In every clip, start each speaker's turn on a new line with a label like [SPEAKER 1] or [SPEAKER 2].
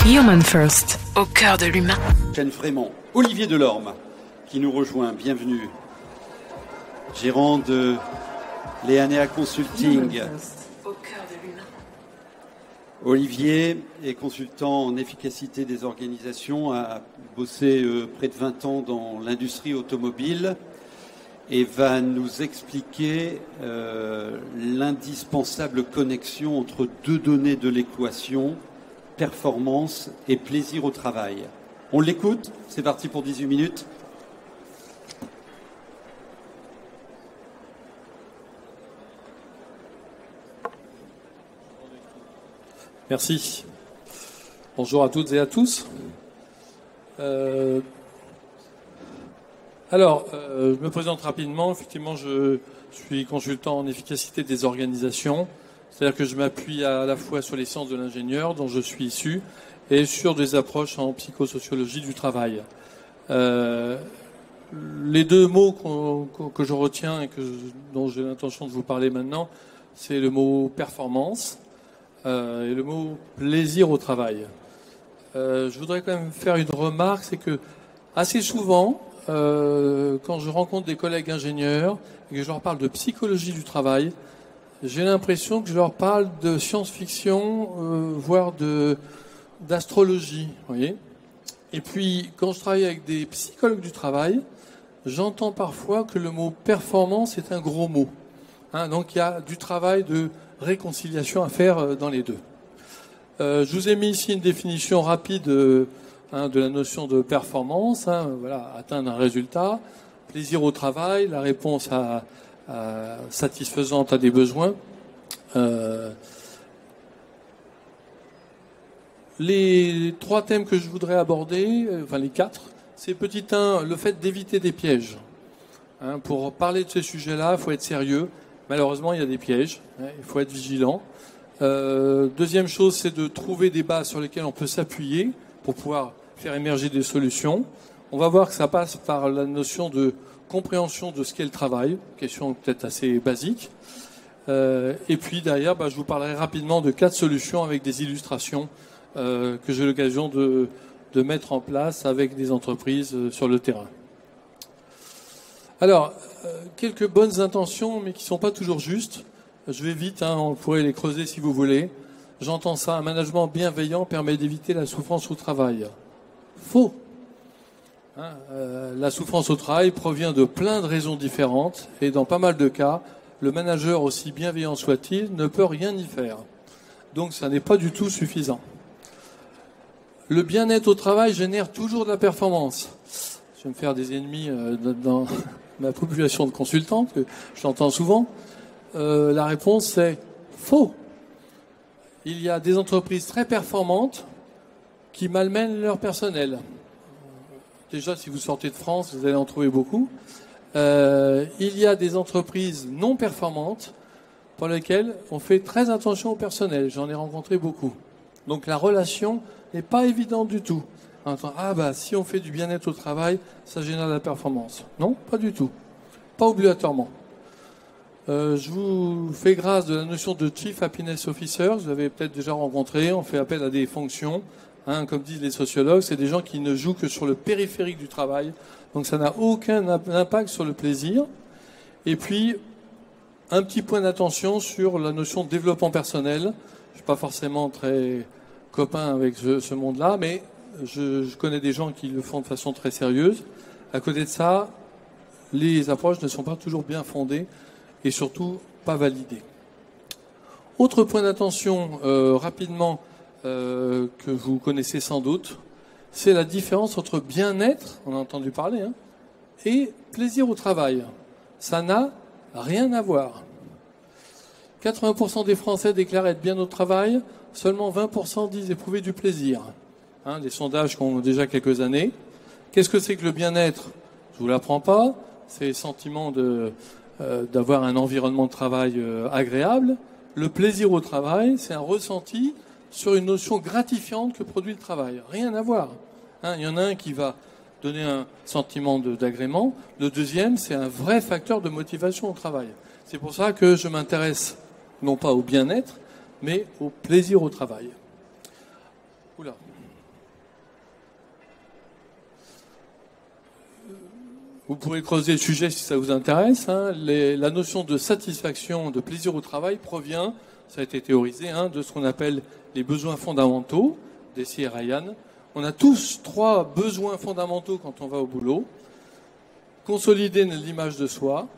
[SPEAKER 1] Human First, au cœur de l'humain.
[SPEAKER 2] Jeanne Frémont, Olivier Delorme, qui nous rejoint. Bienvenue. Gérant de Léanea Consulting.
[SPEAKER 1] Au cœur de l'humain.
[SPEAKER 2] Olivier est consultant en efficacité des organisations, a bossé près de 20 ans dans l'industrie automobile et va nous expliquer l'indispensable connexion entre deux données de l'équation, performance et plaisir au travail. On l'écoute, c'est parti pour 18 minutes.
[SPEAKER 3] Merci. Bonjour à toutes et à tous. Je me présente rapidement. Effectivement, je suis consultant en efficacité des organisations. C'est-à-dire que je m'appuie à la fois sur les sciences de l'ingénieur, dont je suis issu, et sur des approches en psychosociologie du travail. Les deux mots que je retiens et dont j'ai l'intention de vous parler maintenant, c'est le mot performance et le mot plaisir au travail. Je voudrais quand même faire une remarque, c'est que assez souvent, quand je rencontre des collègues ingénieurs et que je leur parle de psychologie du travail, j'ai l'impression que je leur parle de science-fiction, voire d'astrologie, vous voyez. Et puis, quand je travaille avec des psychologues du travail, j'entends parfois que le mot performance est un gros mot. Donc il y a du travail de réconciliation à faire dans les deux. Je vous ai mis ici une définition rapide de la notion de performance. Voilà, atteindre un résultat, plaisir au travail, la réponse satisfaisante à des besoins. Les trois thèmes que je voudrais aborder, les quatre, c'est petit 1, le fait d'éviter des pièges. Pour parler de ces sujets-là, il faut être sérieux. Malheureusement, il y a des pièges. Il faut être vigilant. Deuxième chose, c'est de trouver des bases sur lesquelles on peut s'appuyer pour pouvoir faire émerger des solutions. On va voir que ça passe par la notion de compréhension de ce qu'est le travail, question peut-être assez basique. Et puis derrière, je vous parlerai rapidement de 4 solutions avec des illustrations que j'ai l'occasion de mettre en place avec des entreprises sur le terrain. Alors, quelques bonnes intentions, mais qui ne sont pas toujours justes. Je vais vite, on pourrait les creuser si vous voulez. J'entends ça, un management bienveillant permet d'éviter la souffrance au travail. Faux. La souffrance au travail provient de plein de raisons différentes et dans pas mal de cas, le manager, aussi bienveillant soit-il, ne peut rien y faire. Donc ça n'est pas du tout suffisant. Le bien-être au travail génère toujours de la performance. Je vais me faire des ennemis dans ma population de consultants, que je l'entends souvent. La réponse c'est faux. Il y a des entreprises très performantes qui malmènent leur personnel. Déjà, si vous sortez de France, vous allez en trouver beaucoup. Il y a des entreprises non performantes pour lesquelles on fait très attention au personnel. J'en ai rencontré beaucoup. Donc la relation n'est pas évidente du tout. Si on fait du bien-être au travail, ça génère de la performance. Non, pas du tout. Pas obligatoirement. Je vous fais grâce de la notion de Chief Happiness Officer. Vous avez peut-être déjà rencontré. On fait appel à des fonctions. Comme disent les sociologues, c'est des gens qui ne jouent que sur le périphérique du travail. Donc ça n'a aucun impact sur le plaisir. Et puis, un petit point d'attention sur la notion de développement personnel. Je ne suis pas forcément très copain avec ce monde-là, mais je connais des gens qui le font de façon très sérieuse. À côté de ça, les approches ne sont pas toujours bien fondées et surtout pas validées. Autre point d'attention, rapidement, que vous connaissez sans doute, c'est la différence entre bien-être, on a entendu parler, et plaisir au travail. Ça n'a rien à voir. 80% des Français déclarent être bien au travail, seulement 20% disent éprouver du plaisir. Des sondages qui ont déjà quelques années. Qu'est-ce que c'est que le bien-être? Je vous l'apprends pas. C'est le sentiment d'avoir un environnement de travail agréable. Le plaisir au travail, c'est un ressenti sur une notion gratifiante que produit le travail. Rien à voir. Il y en a un qui va donner un sentiment d'agrément. Le deuxième, c'est un vrai facteur de motivation au travail. C'est pour ça que je m'intéresse non pas au bien-être, mais au plaisir au travail. Oula. vous pourrez creuser le sujet si ça vous intéresse. La notion de satisfaction, de plaisir au travail provient, ça a été théorisé, de ce qu'on appelle les besoins fondamentaux, Deci et Ryan. On a tous 3 besoins fondamentaux quand on va au boulot. Consolider l'image de soi,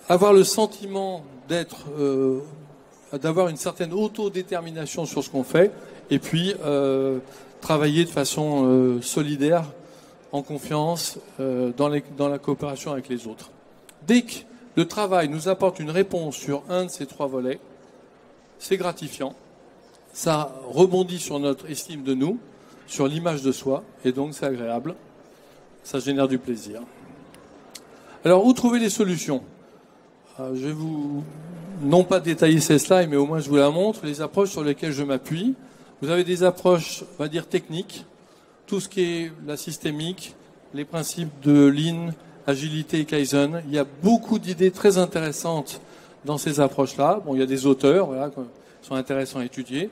[SPEAKER 3] avoir le sentiment d'avoir une certaine autodétermination sur ce qu'on fait, et puis travailler de façon solidaire, en confiance, dans la coopération avec les autres. Dès que le travail nous apporte une réponse sur un de ces 3 volets, c'est gratifiant, ça rebondit sur notre estime de nous, sur l'image de soi, et donc c'est agréable, ça génère du plaisir. Alors, où trouver les solutions ? Je vais vous, non pas détailler ces slides, mais au moins je vous la montre, les approches sur lesquelles je m'appuie. Vous avez des approches, on va dire, techniques, tout ce qui est la systémique, les principes de Lean, agilité et Kaizen. Il y a beaucoup d'idées très intéressantes dans ces approches-là. Bon, il y a des auteurs, voilà, qui sont intéressants à étudier.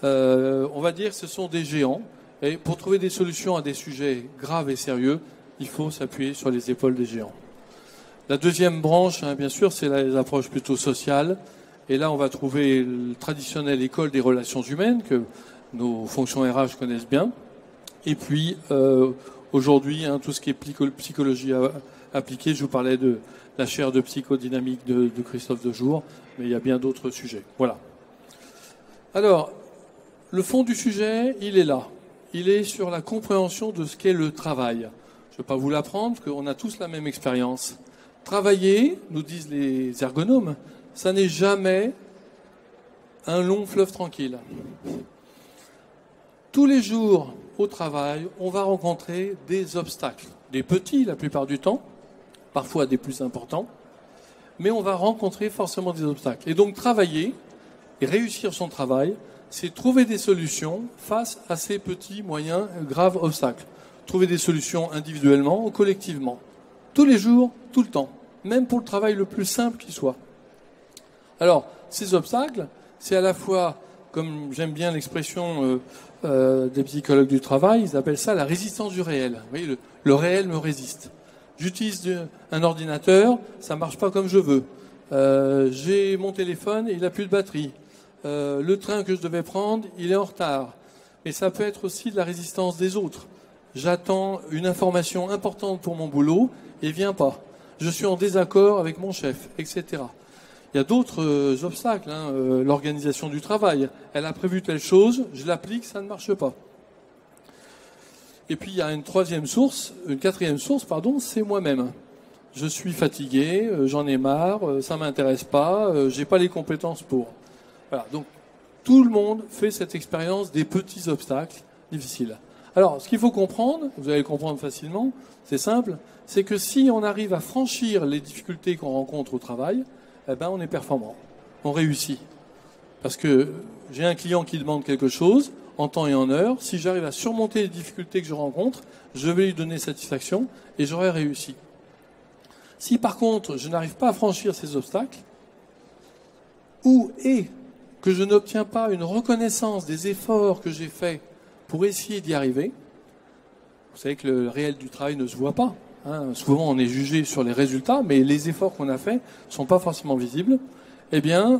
[SPEAKER 3] On va dire que ce sont des géants. Et pour trouver des solutions à des sujets graves et sérieux, il faut s'appuyer sur les épaules des géants. La deuxième branche, bien sûr, c'est les approches plutôt sociales. Et là, on va trouver le traditionnel école des relations humaines que nos fonctions RH connaissent bien. Et puis, aujourd'hui, tout ce qui est psychologie appliquée, je vous parlais de la chaire de psychodynamique de Christophe Dejour, mais il y a bien d'autres sujets. Voilà. Alors, le fond du sujet, il est là. Il est sur la compréhension de ce qu'est le travail. Je ne vais pas vous l'apprendre, parce qu'on a tous la même expérience. Travailler, nous disent les ergonomes, ça n'est jamais un long fleuve tranquille. Tous les jours au travail, on va rencontrer des obstacles. Des petits la plupart du temps, parfois des plus importants, mais on va rencontrer forcément des obstacles. Et donc travailler et réussir son travail, c'est trouver des solutions face à ces petits, moyens, graves obstacles. Trouver des solutions individuellement ou collectivement. Tous les jours, tout le temps. Même pour le travail le plus simple qui soit. Alors, ces obstacles, c'est à la fois, comme j'aime bien l'expression des psychologues du travail, ils appellent ça la résistance du réel. Vous voyez, le réel me résiste. J'utilise un ordinateur, ça marche pas comme je veux. J'ai mon téléphone, il n'a plus de batterie. Le train que je devais prendre, il est en retard. Mais ça peut être aussi de la résistance des autres. J'attends une information importante pour mon boulot et vient pas. Je suis en désaccord avec mon chef, etc. Il y a d'autres obstacles. L'organisation du travail. Elle a prévu telle chose, je l'applique, ça ne marche pas. Et puis il y a une quatrième source, c'est moi-même. Je suis fatigué, j'en ai marre, ça m'intéresse pas, j'ai pas les compétences pour. Voilà, donc tout le monde fait cette expérience des petits obstacles difficiles. Alors, ce qu'il faut comprendre, vous allez le comprendre facilement, c'est simple, c'est que si on arrive à franchir les difficultés qu'on rencontre au travail, on est performant, on réussit. Parce que j'ai un client qui demande quelque chose, en temps et en heure, si j'arrive à surmonter les difficultés que je rencontre, je vais lui donner satisfaction et j'aurai réussi. Si par contre, je n'arrive pas à franchir ces obstacles, que je n'obtiens pas une reconnaissance des efforts que j'ai faits pour essayer d'y arriver, vous savez que le réel du travail ne se voit pas. Souvent, on est jugé sur les résultats, mais les efforts qu'on a faits ne sont pas forcément visibles. Eh bien,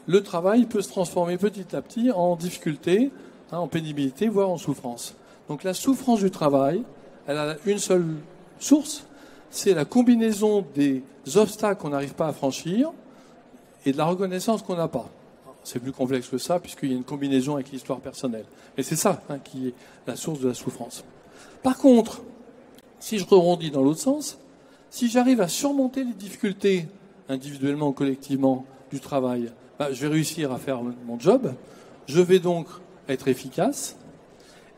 [SPEAKER 3] le travail peut se transformer petit à petit en difficulté, en pénibilité, voire en souffrance. Donc la souffrance du travail, elle a une seule source, c'est la combinaison des obstacles qu'on n'arrive pas à franchir et de la reconnaissance qu'on n'a pas. C'est plus complexe que ça, puisqu'il y a une combinaison avec l'histoire personnelle. Et c'est ça qui est la source de la souffrance. Par contre, si je rebondis dans l'autre sens, si j'arrive à surmonter les difficultés, individuellement ou collectivement, du travail, je vais réussir à faire mon job, je vais donc être efficace,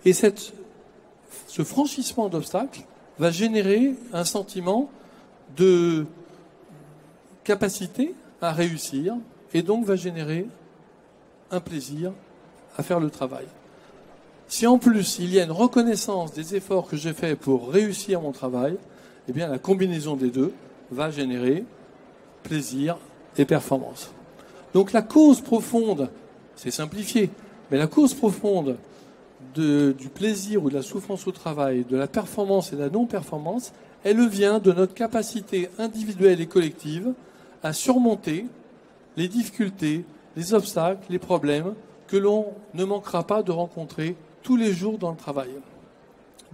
[SPEAKER 3] et ce franchissement d'obstacles va générer un sentiment de capacité à réussir, et donc va générer un plaisir à faire le travail. Si en plus il y a une reconnaissance des efforts que j'ai faits pour réussir mon travail, eh bien la combinaison des deux va générer plaisir et performance. Donc la cause profonde, c'est simplifié, mais la cause profonde du plaisir ou de la souffrance au travail, de la performance et de la non-performance, elle vient de notre capacité individuelle et collective à surmonter les difficultés, les obstacles, les problèmes que l'on ne manquera pas de rencontrer tous les jours dans le travail.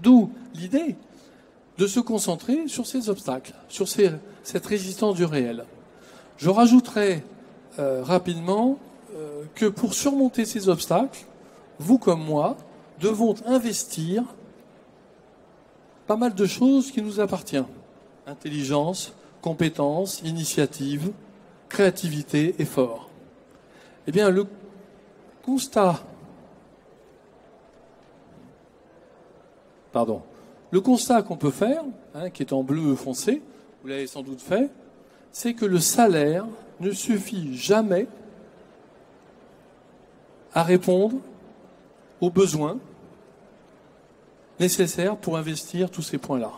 [SPEAKER 3] D'où l'idée de se concentrer sur ces obstacles, sur cette résistance du réel. Je rajouterai rapidement que pour surmonter ces obstacles, vous comme moi, devons investir pas mal de choses qui nous appartiennent. Intelligence, compétence, initiative, créativité, effort. Eh bien, le constat qu'on peut faire, qui est en bleu foncé, vous l'avez sans doute fait, c'est que le salaire ne suffit jamais à répondre aux besoins nécessaires pour investir tous ces points-là.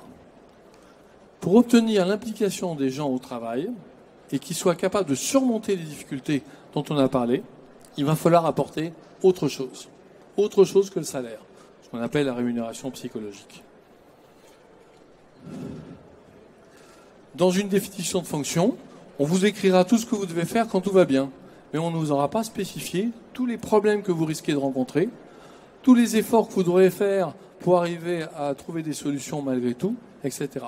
[SPEAKER 3] Pour obtenir l'implication des gens au travail et qu'ils soient capables de surmonter les difficultés dont on a parlé, il va falloir apporter autre chose que le salaire, ce qu'on appelle la rémunération psychologique. Dans une définition de fonction, on vous écrira tout ce que vous devez faire quand tout va bien, mais on ne vous aura pas spécifié tous les problèmes que vous risquez de rencontrer, tous les efforts que vous devrez faire pour arriver à trouver des solutions malgré tout, etc.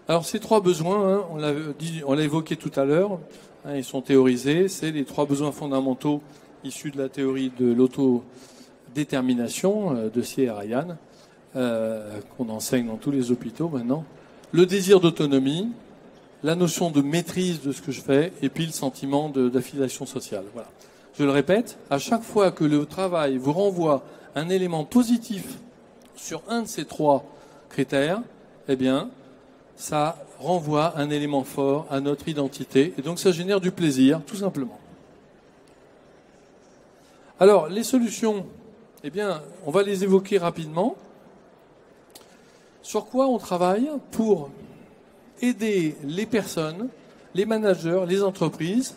[SPEAKER 3] Alors ces trois besoins, on l'a évoqué tout à l'heure, ils sont théorisés, c'est les trois besoins fondamentaux issus de la théorie de l'autodétermination de C. Ryan, qu'on enseigne dans tous les hôpitaux maintenant. Le désir d'autonomie, la notion de maîtrise de ce que je fais, et puis le sentiment d'affiliation sociale. Voilà. Je le répète, à chaque fois que le travail vous renvoie un élément positif sur un de ces trois critères, eh bien, ça renvoie un élément fort à notre identité, et donc ça génère du plaisir, tout simplement. Alors, les solutions, eh bien, on va les évoquer rapidement. Sur quoi on travaille pour aider les personnes, les managers, les entreprises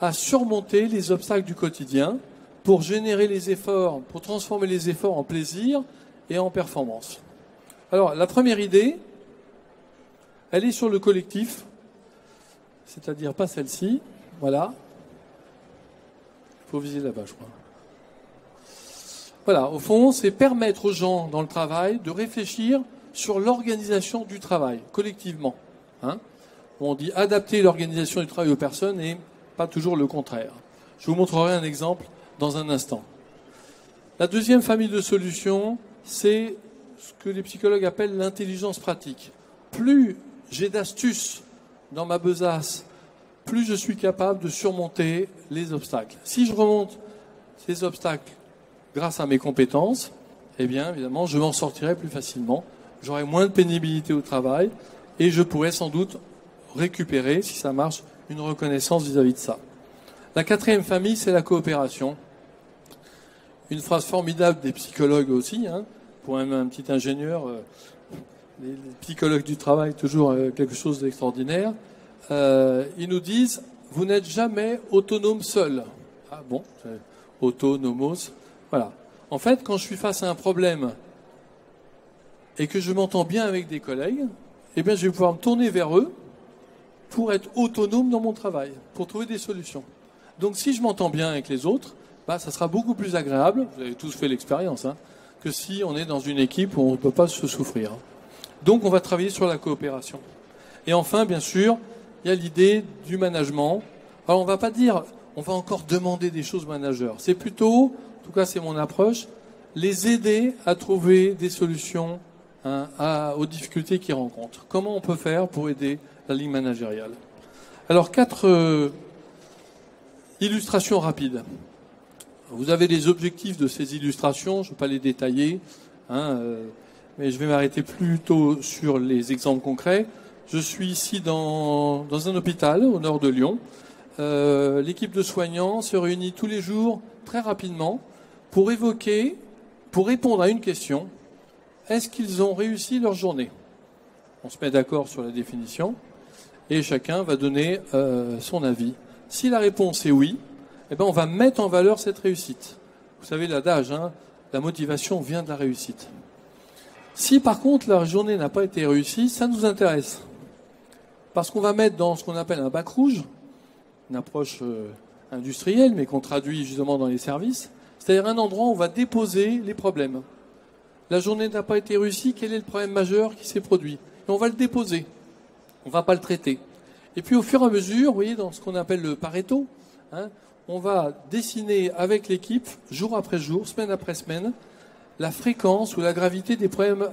[SPEAKER 3] à surmonter les obstacles du quotidien, pour générer les efforts, pour transformer les efforts en plaisir et en performance. Alors, la première idée, elle est sur le collectif, c'est-à-dire pas celle-ci, voilà. Il faut viser là-bas, je crois. Voilà, au fond, c'est permettre aux gens dans le travail de réfléchir sur l'organisation du travail, collectivement. On dit adapter l'organisation du travail aux personnes et pas toujours le contraire. Je vous montrerai un exemple dans un instant. La deuxième famille de solutions, c'est ce que les psychologues appellent l'intelligence pratique. Plus j'ai d'astuces dans ma besace, plus je suis capable de surmonter les obstacles. Si je remonte ces obstacles grâce à mes compétences, eh bien, évidemment, je m'en sortirai plus facilement. J'aurai moins de pénibilité au travail et je pourrai sans doute récupérer, si ça marche, une reconnaissance vis-à-vis de ça. La quatrième famille, c'est la coopération. Une phrase formidable des psychologues aussi, pour un petit ingénieur, les psychologues du travail, toujours quelque chose d'extraordinaire. Ils nous disent, vous n'êtes jamais autonome seul. Ah bon, autonomos. Voilà. En fait, quand je suis face à un problème et que je m'entends bien avec des collègues, eh bien, je vais pouvoir me tourner vers eux pour être autonome dans mon travail, pour trouver des solutions. Donc, si je m'entends bien avec les autres, ça sera beaucoup plus agréable, vous avez tous fait l'expérience, que si on est dans une équipe où on ne peut pas se souffrir. Donc, on va travailler sur la coopération. Et enfin, bien sûr, il y a l'idée du management. Alors, on ne va pas dire, on va encore demander des choses aux managers. C'est plutôt, en tout cas c'est mon approche, les aider à trouver des solutions aux difficultés qu'ils rencontrent. Comment on peut faire pour aider la ligne managériale? Alors, 4 illustrations rapides. Vous avez les objectifs de ces illustrations, je ne vais pas les détailler, mais je vais m'arrêter plutôt sur les exemples concrets. Je suis ici dans un hôpital au nord de Lyon. L'équipe de soignants se réunit tous les jours très rapidement pour répondre à une question. Est-ce qu'ils ont réussi leur journée? On se met d'accord sur la définition et chacun va donner son avis. Si la réponse est oui, eh ben on va mettre en valeur cette réussite. Vous savez l'adage, la motivation vient de la réussite. Si par contre la journée n'a pas été réussie, ça nous intéresse. Parce qu'on va mettre dans ce qu'on appelle un bac rouge, une approche industrielle, mais qu'on traduit justement dans les services, c'est-à-dire un endroit où on va déposer les problèmes. La journée n'a pas été réussie, quel est le problème majeur qui s'est produit? Et on va le déposer, on ne va pas le traiter. Et puis au fur et à mesure, vous voyez, dans ce qu'on appelle le Pareto, on va dessiner avec l'équipe, jour après jour, semaine après semaine, la fréquence ou la gravité des problèmes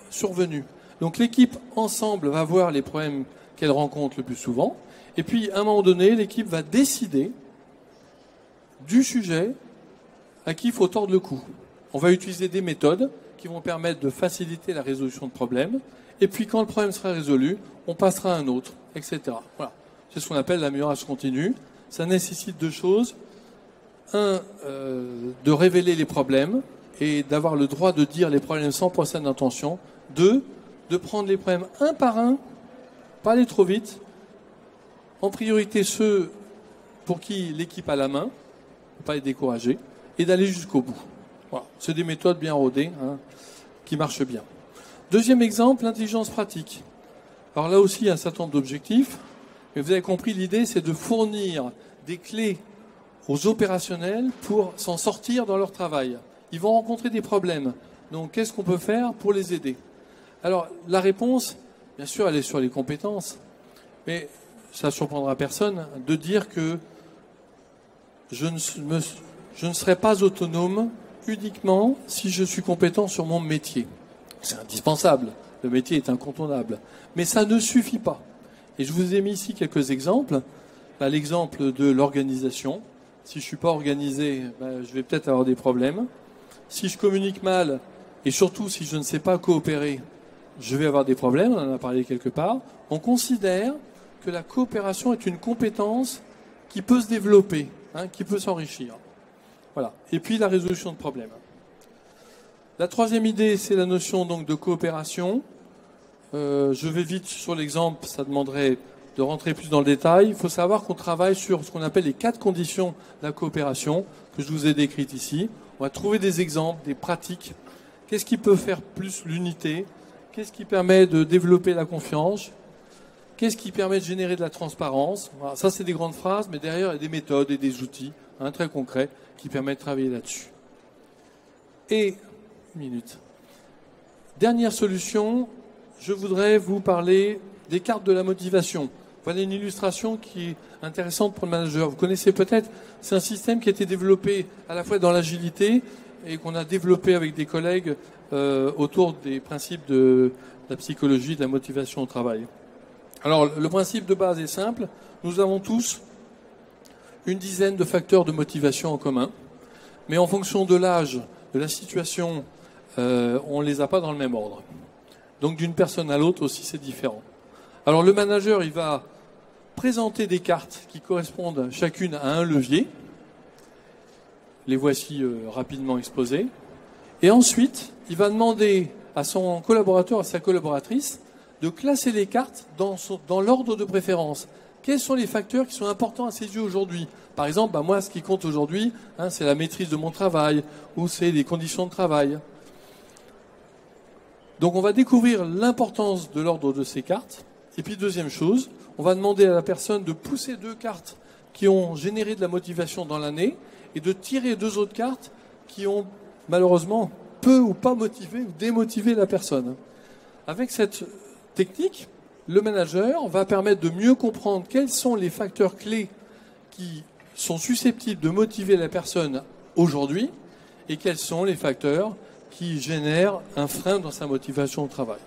[SPEAKER 3] survenus. Donc l'équipe ensemble va voir les problèmes qu'elle rencontre le plus souvent, et puis à un moment donné, l'équipe va décider du sujet à qui il faut tordre le cou. On va utiliser des méthodes qui vont permettre de faciliter la résolution de problèmes, et puis quand le problème sera résolu, on passera à un autre, etc. Voilà. C'est ce qu'on appelle l'amélioration continue. Ça nécessite deux choses. Un, de révéler les problèmes et d'avoir le droit de dire les problèmes sans procès d'intention. Deux, de prendre les problèmes un par un, pas aller trop vite. En priorité ceux pour qui l'équipe a la main, pas les décourager, et d'aller jusqu'au bout. Voilà. C'est des méthodes bien rodées, qui marchent bien. Deuxième exemple, l'intelligence pratique. Alors là aussi, il y a un certain nombre d'objectifs, mais vous avez compris, l'idée, c'est de fournir des clés aux opérationnels pour s'en sortir dans leur travail. Ils vont rencontrer des problèmes. Donc, qu'est-ce qu'on peut faire pour les aider? Alors, la réponse, bien sûr, elle est sur les compétences, mais ça ne surprendra personne de dire que je ne serai pas autonome uniquement si je suis compétent sur mon métier. C'est indispensable. Le métier est incontournable. Mais ça ne suffit pas. Et je vous ai mis ici quelques exemples. L'exemple de l'organisation. Si je ne suis pas organisé, je vais peut-être avoir des problèmes. Si je communique mal, et surtout si je ne sais pas coopérer, je vais avoir des problèmes. On en a parlé quelque part. On considère que la coopération est une compétence qui peut se développer, qui peut s'enrichir. Voilà. Et puis la résolution de problèmes. La troisième idée, c'est la notion donc de coopération. Je vais vite sur l'exemple, ça demanderait de rentrer plus dans le détail. Il faut savoir qu'on travaille sur ce qu'on appelle les 4 conditions de la coopération, que je vous ai décrites ici. On va trouver des exemples, des pratiques. Qu'est-ce qui peut faire plus l'unité? Qu'est-ce qui permet de développer la confiance? Qu'est-ce qui permet de générer de la transparence? Voilà, ça, c'est des grandes phrases, mais derrière, il y a des méthodes et des outils très concrets qui permettent de travailler là-dessus. Et, une minute. Dernière solution, je voudrais vous parler des cartes de la motivation. Voilà une illustration qui est intéressante pour le manager. Vous connaissez peut-être, c'est un système qui a été développé à la fois dans l'agilité et qu'on a développé avec des collègues autour des principes de la psychologie de la motivation au travail. Alors, le principe de base est simple. Nous avons tous une dizaine de facteurs de motivation en commun, mais en fonction de l'âge, de la situation, on ne les a pas dans le même ordre. Donc d'une personne à l'autre aussi, c'est différent. Alors le manager, il va présenter des cartes qui correspondent chacune à un levier. Les voici rapidement exposées. Et ensuite, il va demander à son collaborateur, à sa collaboratrice, de classer les cartes dans l'ordre de préférence. Quels sont les facteurs qui sont importants à ses yeux aujourd'hui? Par exemple, moi, ce qui compte aujourd'hui, c'est la maîtrise de mon travail, ou c'est les conditions de travail. Donc on va découvrir l'importance de l'ordre de ces cartes. Et puis deuxième chose, on va demander à la personne de pousser 2 cartes qui ont généré de la motivation dans l'année et de tirer 2 autres cartes qui ont malheureusement peu ou pas motivé ou démotivé la personne. Avec cette technique, le manager va permettre de mieux comprendre quels sont les facteurs clés qui sont susceptibles de motiver la personne aujourd'hui et quels sont les facteurs qui génèrent un frein dans sa motivation au travail.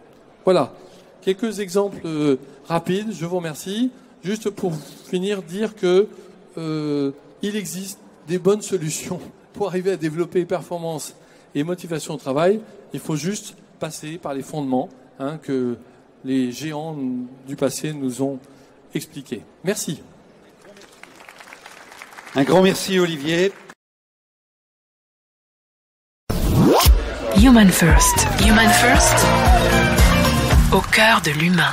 [SPEAKER 3] Voilà, quelques exemples rapides, je vous remercie. Juste pour finir, dire que il existe des bonnes solutions pour arriver à développer performance et motivation au travail. Il faut juste passer par les fondements que les géants du passé nous ont expliqués. Merci.
[SPEAKER 2] Un grand merci, Olivier.
[SPEAKER 1] Human First. Human First. Au cœur de l'humain.